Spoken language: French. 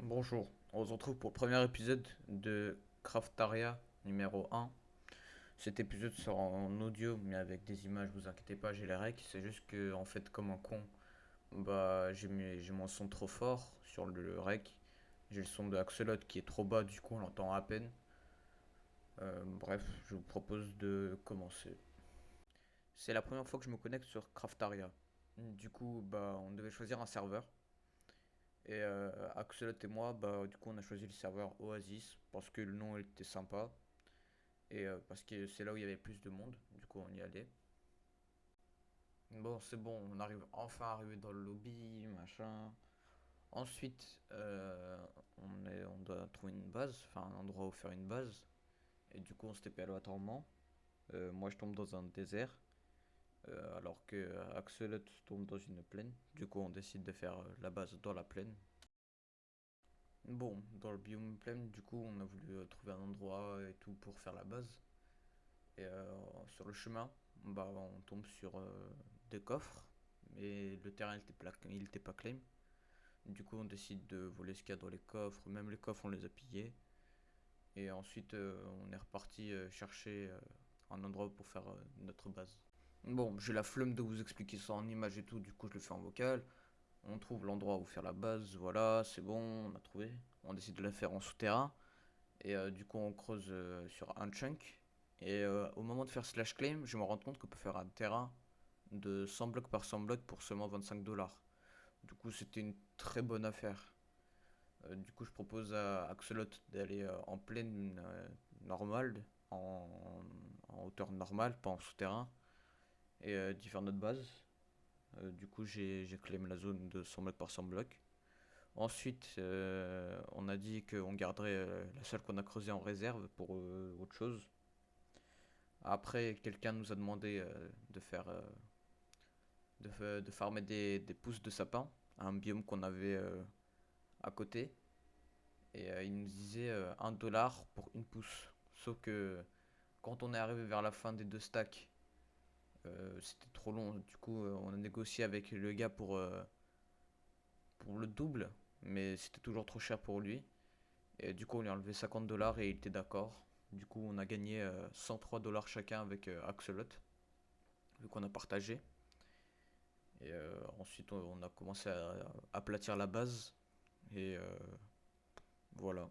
Bonjour, on se retrouve pour le premier épisode de Craftaria numéro 1. Cet épisode sera en audio mais avec des images, vous inquiétez pas, j'ai les règles. C'est juste que en fait comme un con, j'ai mon son trop fort sur le rec. J'ai le son de Axolot qui est trop bas, du coup on l'entend à peine. Bref, je vous propose de commencer. C'est la première fois que je me connecte sur Craftaria. Du coup, on devait choisir un serveur. Et Axolot et moi, du coup, on a choisi le serveur Oasis parce que le nom était sympa et parce que c'est là où il y avait plus de monde. Du coup, on y allait. Bon, c'est bon, on arrive enfin arrivé dans le lobby, machin. Ensuite, on doit trouver une base, enfin un endroit où faire une base. Et du coup, on se TP aléatoirement. Moi, je tombe dans un désert, alors que Axolot tombe dans une plaine. Du coup, on décide de faire la base dans la plaine. Bon, dans le biome plaine, du coup, on a voulu trouver un endroit et tout pour faire la base. Et sur le chemin, on tombe sur des coffres, mais le terrain il était pas claim. Du coup, on décide de voler ce qu'il y a dans les coffres, même les coffres, on les a pillés. Et ensuite, on est reparti chercher un endroit pour faire notre base. Bon, j'ai la flemme de vous expliquer ça en image et tout, du coup, je le fais en vocal. On trouve l'endroit où faire la base, voilà, c'est bon, on a trouvé. On décide de la faire en souterrain. Et du coup, on creuse sur un chunk. Et au moment de faire slash claim, je me rends compte qu'on peut faire un terrain de 100 blocs par 100 blocs pour seulement 25 $. Du coup, c'était une très bonne affaire. Du coup, je propose à Axolot d'aller en plaine normale, en hauteur normale, pas en souterrain, et d'y faire notre base. Du coup, j'ai claim la zone de 100 blocs par 100 blocs. Ensuite, on a dit qu'on garderait la salle qu'on a creusée en réserve pour autre chose. Après, quelqu'un nous a demandé de farmer des pousses de sapin, un biome qu'on avait à côté. Et il nous disait 1 $ pour une pousse. Sauf que quand on est arrivé vers la fin des deux stacks, c'était trop long. Du coup, on a négocié avec le gars pour le double, mais c'était toujours trop cher pour lui. Et du coup, on lui a enlevé 50 $ et il était d'accord. Du coup, on a gagné 103 $ chacun avec Axolot, vu qu'on a partagé. Et ensuite, on a commencé à aplatir la base. Et voilà.